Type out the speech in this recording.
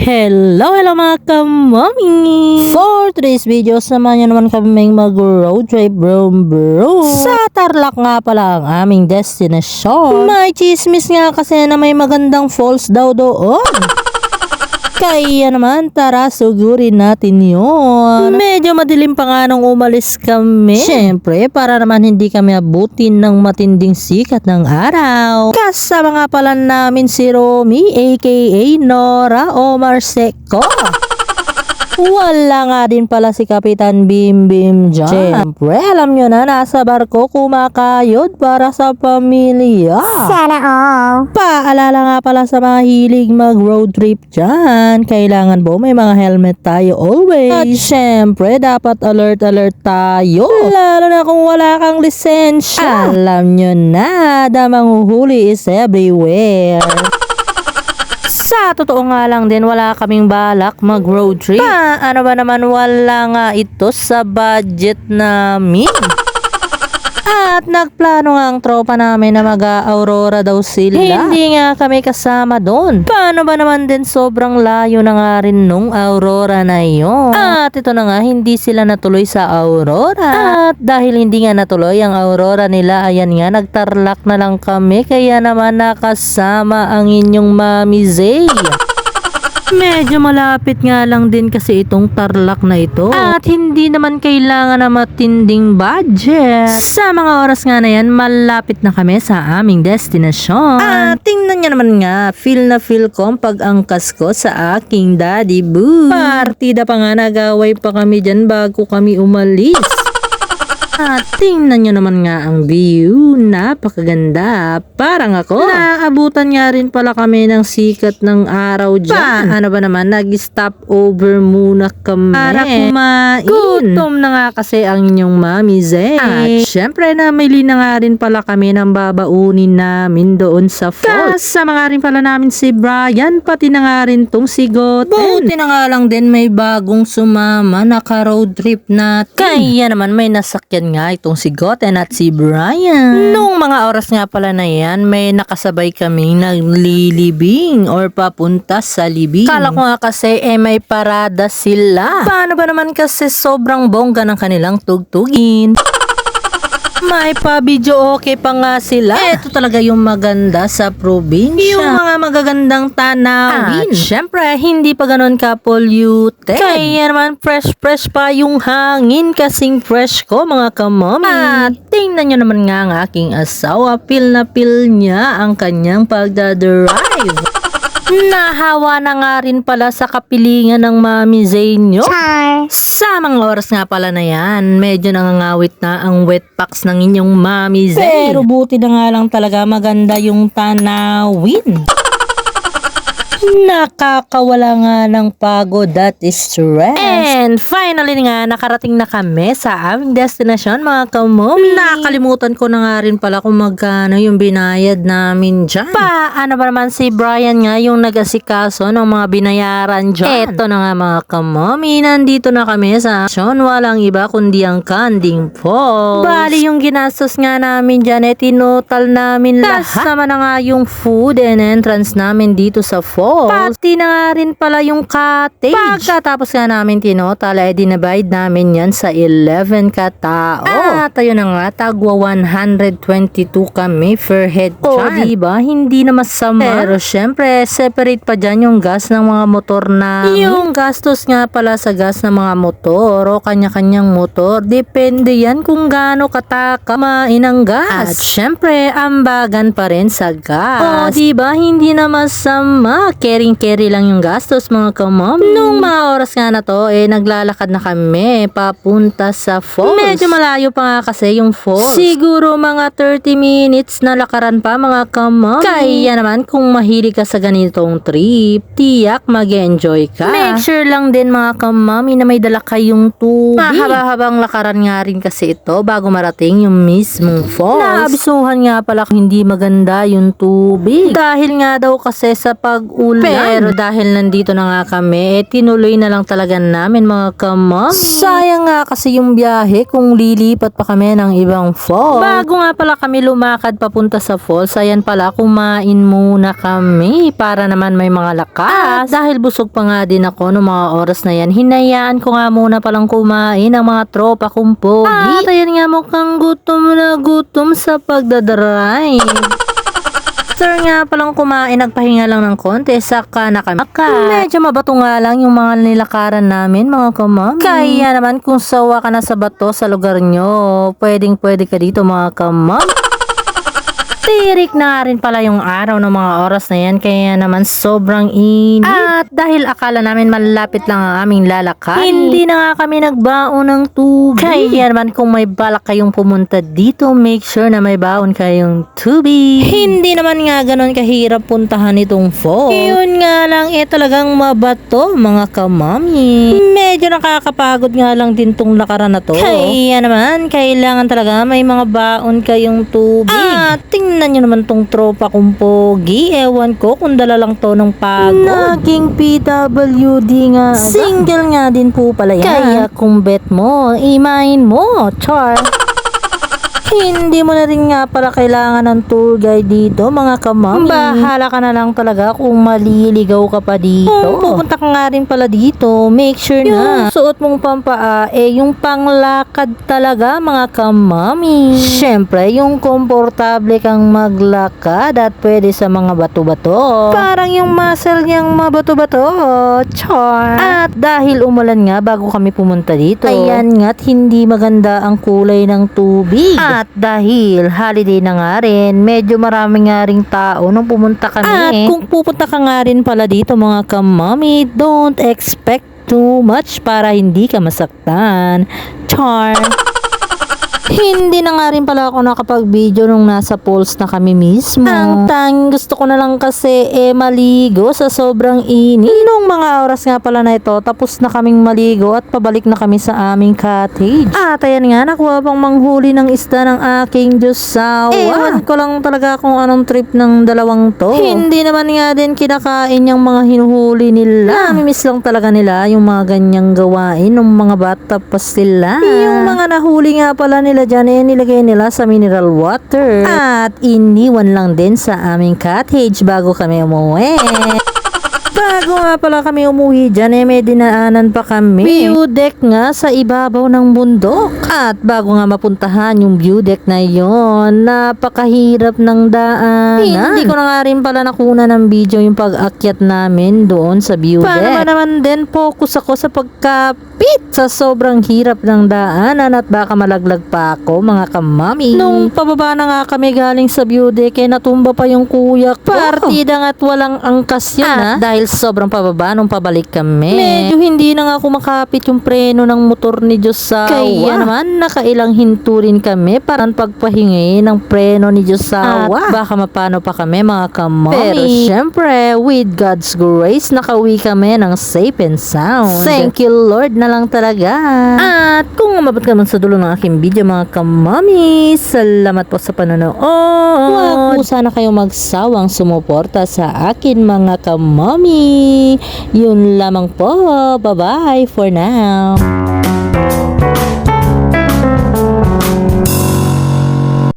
Hello mga kamami! For today's video, samahan nyo naman kami mag-road trip bro. Sa Tarlac nga pala ang aming destination. May chismis nga kasi na may magandang falls daw doon. Kaya naman, tara sugurin natin yun. Medyo madilim pa nga nung umalis kami. Siyempre, para naman hindi kami abutin ng matinding sikat ng araw. Kasama nga pala namin si Romy aka Nora Omar Seco. Wala nga din pala si Kapitan Bim Bim dyan. Siyempre, alam nyo na, nasa barko kumakayod para sa pamilya. Sana all. Paalala nga pala sa mga hilig mag-road trip dyan. Kailangan po may mga helmet tayo always. At syempre, dapat alert tayo. Lalo na kung wala kang lisensya. Alam nyo na, damang huli is everywhere. Sa totoo nga lang din, wala kaming balak mag-road trip. Ano ba naman, wala nga ito sa budget namin. At nagplano nga ang tropa namin na mag-Aurora daw sila. Hindi nga kami kasama doon. Paano ba naman din, sobrang layo na nga rin nung Aurora na yun. At ito na nga, hindi sila natuloy sa Aurora. At dahil hindi nga natuloy ang Aurora nila, ayan nga, nagtarlak na lang kami. Kaya naman nakasama ang inyong Mami Zay. Medyo malapit nga lang din kasi itong Tarlac na ito. At hindi naman kailangan na matinding budget. Sa mga oras nga na yan, malapit na kami sa aming destinasyon. At tingnan nyo naman nga, feel na feel ko ang pag-angkas ko sa aking daddy boo. Partida pa nga, nagaway pa kami dyan bago kami umalis. At tingnan nyo naman nga ang view, napakaganda. Parang ako, naabutan nga rin pala kami ng sikat ng araw dyan. Ano ba naman, nag-stop over muna kami para kumain. Gutom na nga kasi ang inyong Mami Zay. At syempre, namili na nga rin pala kami ng babaunin namin doon sa falls. Kasama nga rin pala namin si Brian, pati na nga rin tong si Goten. Buti na nga lang din may bagong sumama, naka-road trip natin. Kaya naman may nasakyan nga itong si Goten at si Brian. Nung mga oras nga pala na yan, may nakasabay kaming naglilibing or papunta sa libing. Kala ko nga kasi may parada sila. Paano ba naman kasi sobrang bongga ng kanilang tugtugin. May pa-video okay pa nga sila. Ito talaga yung maganda sa probinsya. Yung mga magagandang tanawin. At syempre, hindi pa ganun ka-polluted. Kaya naman, fresh pa yung hangin kasing fresh ko, mga kamami. At tingnan nyo naman nga ang aking asawa. Feel na feel niya ang kanyang pagdadrive. Nahawa na nga rin pala sa kapilingan ng Mami Zay nyo. Sa mga oras nga pala na yan, medyo nangangawit na ang wet packs ng inyong Mami Zay. Pero buti na nga lang talaga maganda yung tanawin. Nakakawala nga ng pagod, that is stress. And finally nga, nakarating na kami sa aming destination, mga kamami. Nakalimutan ko na nga rin pala kung magkano yung binayad namin dyan. Paano ba naman si Brian nga yung nag-asikaso ng mga binayaran dyan? Eto na nga mga kamami, nandito na kami sa action. Walang iba kundi ang Kanding Falls. Bali yung ginastos nga namin dyan, tinotal namin lahat. Kasama na nga yung food and entrance namin dito sa falls. Pati na nga rin pala yung cottage. Pagkatapos nga namin tinotal, dinabide namin yan sa 11 katao. At ayun na nga, tagwa 122 kami per head dyan. Diba? Hindi na masama. Pero syempre, separate pa dyan yung gas ng mga motor na. Yung gastos nga pala sa gas ng mga motor o kanya-kanyang motor, depende yan kung gaano katakamain ang gas. At syempre, ambagan pa rin sa gas. Diba? Hindi na masama. Carry lang yung gastos, mga kamami. Nung mga oras nga na to, naglalakad na kami papunta sa falls. Medyo malayo pa nga kasi yung falls. Siguro mga 30 minutes na lakaran pa, mga kamami. Kaya naman, kung mahilig ka sa ganitong trip, tiyak mag-enjoy ka. Make sure lang din, mga kamami, na may dala kayong tubig. Mahaba-habang lakaran nga rin kasi ito bago marating yung mismong falls. Naabisuhan nga pala kung hindi maganda yung tubig. Dahil nga daw kasi sa pag umuulan. Pero dahil nandito na nga kami, tinuloy na lang talaga namin mga kamami. Sayang nga kasi yung biyahe kung lilipat pa kami ng ibang falls. Bago nga pala kami lumakad papunta sa falls, ayan pala kumain muna kami para naman may mga lakas. At dahil busog pa nga din ako noong mga oras na yan, hinayaan ko nga muna palang kumain ang mga tropa kong pogi. At ayan nga mukhang gutom na gutom sa pagdadrive. Sir nga palang kumain, nagpahinga lang ng konti, saka na kami. Medyo mabato nga lang yung mga nilakaran namin mga kamami. Kaya naman kung sawa ka na sa bato sa lugar nyo, pwedeng pwede ka dito mga kamami. Tirik na rin pala yung araw ng mga oras na yan, kaya naman sobrang init. At dahil akala namin malapit lang ang aming lalakad, hindi na nga kami nagbaon ng tubig. Kaya naman kung may balak kayong pumunta dito, make sure na may baon kayong tubig. Hindi naman nga ganon kahirap puntahan itong falls. Yun nga lang talagang mabato mga kamami. Medyo nakakapagod nga lang din tong lakaran na to. Kaya naman kailangan talaga may mga baon kayong tubig. At tingnan nyo naman tong tropa kong pogi. Ewan ko kung dala lang to ng pagod. Naging PWD nga. Single nga din po pala yan. Kaya kung bet mo, imain mo. Char. Hindi mo na rin nga pala kailangan ng tour guide dito mga kamami. Bahala ka na lang talaga kung maliligaw ka pa dito. Kung pupunta ka nga rin pala dito, make sure na yung suot mong pampaa yung panglakad talaga mga kamami. Syempre, yung komportable kang maglakad at pwede sa mga bato-bato. Parang yung muscle niyang mabato-bato. Char. At dahil umulan nga bago kami pumunta dito, ayan nga't hindi maganda ang kulay ng tubig. At dahil holiday na nga rin, medyo marami nga ring tao nung pumunta kami. At kung pupunta ka nga rin pala dito mga kamami, don't expect too much para hindi ka masaktan. Char. Hindi na nga rin pala ako nakapag-video nung nasa falls na kami mismo. Ang tanging gusto ko na lang kasi maligo sa sobrang init. Nung mga oras nga pala na ito, tapos na kaming maligo at pabalik na kami sa aming cottage. At ayan nga, nakuha pang manghuli ng isda ng aking Diyosawa. Ewan ko lang talaga kung anong trip ng dalawang to. Hindi naman nga din kinakain yung mga hinuhuli nila. Namimiss lang talaga nila yung mga ganyang gawain ng mga bata pa sila. Yung mga nahuli nga pala nila dyan nilagay nila sa mineral water at iniwan lang din sa aming cottage bago kami umuwi. Bago nga pala kami umuwi dyan, may dinaanan pa kami. View deck nga sa ibabaw ng bundok. At bago nga mapuntahan yung view deck na yon, napakahirap ng daanan. Hindi ko na nga rin pala nakuna ng video yung pag-akyat namin doon sa view deck. Paano ba naman din focus ako sa pagkapit sa sobrang hirap ng daanan at baka malaglag pa ako mga kamami. Nung pababa na nga kami galing sa view deck, natumba pa yung kuya ko. Partida nga't walang angkas yun dahil sobrang pababa nung pabalik kami. Medyo hindi na nga kumakapit yung preno ng motor ni Diyosawa. Kaya naman nakailang hinto rin kami para pagpahingi ng preno ni Diyosawa. At baka mapano pa kami mga kamami. Pero syempre, with God's grace, nakauwi kami ng safe and sound. Thank you Lord na lang talaga. At kung umabot ka man sa dulo ng aking video mga kamami, salamat po sa panonood. Huwag po sana kayong magsawang sumuporta sa akin mga kamami. Yun lamang po. Bye-bye for now.